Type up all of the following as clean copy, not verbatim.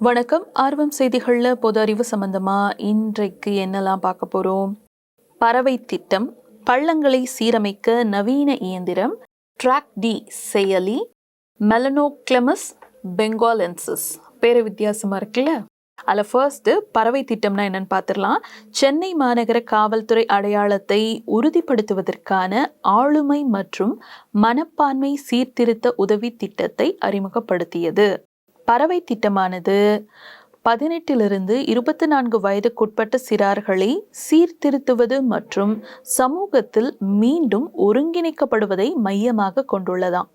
வணக்கம். ஆர்வம் செய்திகளில் பொது அறிவு சம்பந்தமா இன்றைக்கு என்னெல்லாம் பார்க்க போறோம்? பறவை திட்டம், பள்ளங்களை சீரமைக்க நவீன இயந்திரம், TrackK D செயலி, Melanochlamys bengalensis. பேரு வித்தியாசமா இருக்குல்ல? அதில் ஃபர்ஸ்ட் பறவை திட்டம்னா என்னன்னு பார்த்துடலாம். சென்னை மாநகர காவல்துறை அடையாளத்தை உறுதிப்படுத்துவதற்கான ஆளுமை மற்றும் மனப்பான்மை சீர்திருத்த உதவி திட்டத்தை அறிமுகப்படுத்தியது. பறவை திட்டமானது 18 24 வயதுக்குட்பட்ட சிறார்களை சீர்திருத்துவது மற்றும் சமூகத்தில் மீண்டும் ஒருங்கிணைக்கப்படுவதை மையமாக கொண்டுள்ளதாம்.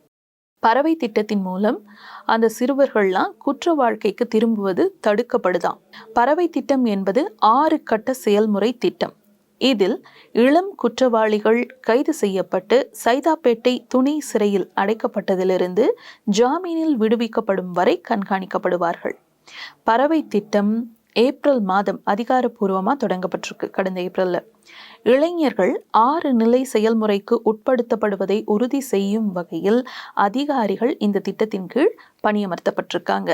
பறவை திட்டத்தின் மூலம் அந்த சிறுவர்கள்லாம் குற்ற வாழ்க்கைக்கு திரும்புவது தடுக்கப்படுதாம். பறவை திட்டம் என்பது 6 கட்ட செயல்முறை திட்டம். இதில் இளம் குற்றவாளிகள் கைது செய்யப்பட்டு சைதாப்பேட்டை துணை சிறையில் அடைக்கப்பட்டதிலிருந்து ஜாமீனில் விடுவிக்கப்படும் வரை கண்காணிக்கப்படுவார்கள். பறவை திட்டம் ஏப்ரல் மாதம் அதிகாரப்பூர்வமாக தொடங்கப்பட்டிருக்கு. கடந்த ஏப்ரல்ல இளைஞர்கள் 6 நிலை செயல்முறைக்கு உட்படுத்தப்படுவதை உறுதி செய்யும் வகையில் அதிகாரிகள் இந்த திட்டத்தின் கீழ் பணியமர்த்தப்பட்டிருக்காங்க.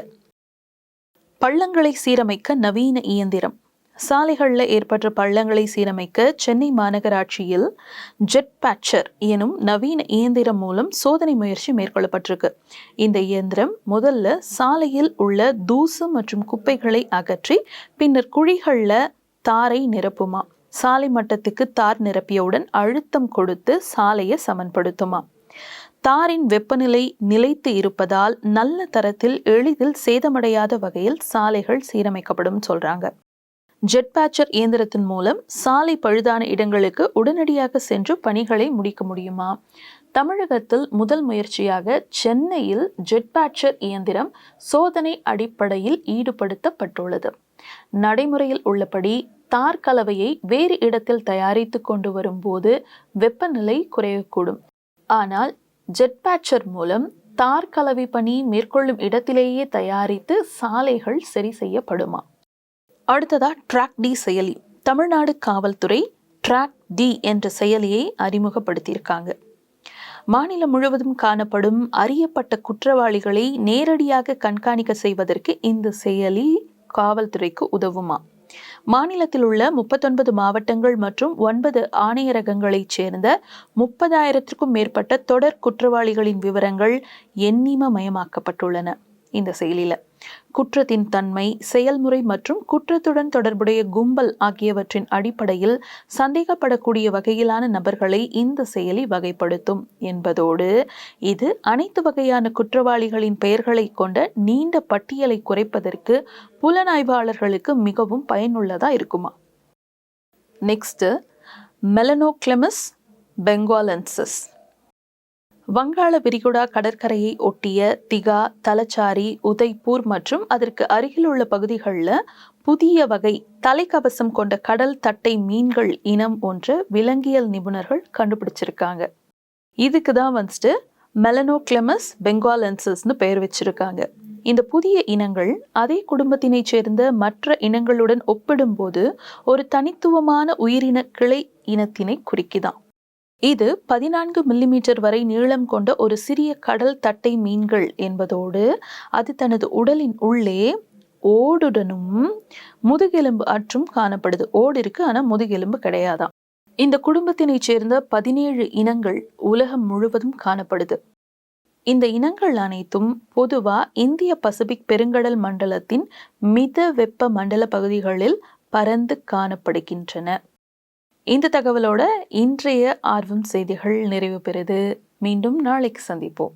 பள்ளங்களை சீரமைக்க நவீன இயந்திரம். சாலைகளில் ஏற்பட்ட பள்ளங்களை சீரமைக்க சென்னை மாநகராட்சியில் ஜெட்பேச்சர் எனும் நவீன இயந்திரம் மூலம் சோதனை முயற்சி மேற்கொள்ளப்பட்டிருக்கு. இந்த இயந்திரம் முதல்ல சாலையில் உள்ள தூசு மற்றும் குப்பைகளை அகற்றி பின்னர் குழிகளில் தாரை நிரப்புமா. சாலை மட்டத்துக்கு தார் நிரப்பியவுடன் அழுத்தம் கொடுத்து சாலையை சமன்படுத்துமா. தாரின் வெப்பநிலை நிலைத்து இருப்பதால் நல்ல தரத்தில் எளிதில் சேதமடையாத வகையில் சாலைகள் சீரமைக்கப்படும் சொல்றாங்க. ஜெட்பேச்சர் இயந்திரத்தின் மூலம் சாலை பழுதான இடங்களுக்கு உடனடியாக சென்று பணிகளை முடிக்க முடியுமா? தமிழகத்தில் முதல் முயற்சியாக சென்னையில் ஜெட்பேச்சர் இயந்திரம் சோதனை அடிப்படையில் ஈடுபடுத்தப்பட்டுள்ளது. நடைமுறையில் உள்ளபடி தார் கலவையை வேறு இடத்தில் தயாரித்து கொண்டு வரும்போது வெப்பநிலை குறையக்கூடும். ஆனால் ஜெட்பேச்சர் மூலம் தார் கலவை பணி மேற்கொள்ளும் இடத்திலேயே தயாரித்து சாலைகள் சரி செய்யப்படுமா? அடுத்ததா TrackK D செயலி. தமிழ்நாடு காவல்துறை TrackK D என்ற செயலியை அறிமுகப்படுத்தியிருக்காங்க. மாநிலம் முழுவதும் காணப்படும் அறியப்பட்ட குற்றவாளிகளை நேரடியாக கண்காணிக்க செய்வதற்கு இந்த செயலி காவல்துறைக்கு உதவுமா. மாநிலத்தில் உள்ள 39 மாவட்டங்கள் மற்றும் 9 ஆணையரகங்களைச் சேர்ந்த 30,000க்கும் மேற்பட்ட தொடர் குற்றவாளிகளின் விவரங்கள் எண்ணிமயமாக்கப்பட்டுள்ளன. இந்த செயலில குற்றத்தின் தன்மை, செயல்முறை மற்றும் குற்றத்துடன் தொடர்புடைய கும்பல் ஆகியவற்றின் அடிப்படையில் சந்தேகப்படக்கூடிய வகையிலான நபர்களை இந்த செயலி வகைப்படுத்தும் என்பதோடு இது அனைத்து வகையான குற்றவாளிகளின் பெயர்களை கொண்ட நீண்ட பட்டியலை குறைப்பதற்கு புலனாய்வாளர்களுக்கு மிகவும் பயனுள்ளதா இருக்குமா. Next, Melanochlamys bengalensis. வங்காள விரிகுடா கடற்கரையை ஒட்டிய திகா, தலச்சாரி, உதய்பூர் மற்றும் அதற்கு அருகில் உள்ள பகுதிகளில் புதிய வகை தலைக்கவசம் கொண்ட கடல் தட்டை மீன்கள் இனம் ஒன்று விலங்கியல் நிபுணர்கள் கண்டுபிடிச்சிருக்காங்க. இதுக்கு தான் Melanochlamys bengalensisன்னு பெயர் வச்சிருக்காங்க. இந்த புதிய இனங்கள் அதே குடும்பத்தினை சேர்ந்த மற்ற இனங்களுடன் ஒப்பிடும்போது ஒரு தனித்துவமான உயிரின கிளை இனத்தினை குறிக்குதாம். இது 14 மில்லிமீட்டர் வரை நீளம் கொண்ட ஒரு சிறிய கடல் தட்டை மீன்கள் என்பதோடு அது தனது உடலின் உள்ளே ஓடுடனும் முதுகெலும்பு அற்றும் காணப்படுது. ஓடு இருக்கு, ஆனால் முதுகெலும்பு கிடையாதாம். இந்த குடும்பத்தினை சேர்ந்த 17 இனங்கள் உலகம் முழுவதும் காணப்படுது. இந்த இனங்கள் அனைத்தும் பொதுவா இந்திய பசிபிக் பெருங்கடல் மண்டலத்தின் மித வெப்ப மண்டல பகுதிகளில் பரந்து காணப்படுகின்றன. இந்த தகவலோட இன்றைய ஆர்வம் செய்திகள் நிறைவு பெறுது. மீண்டும் நாளைக்கு சந்திப்போம்.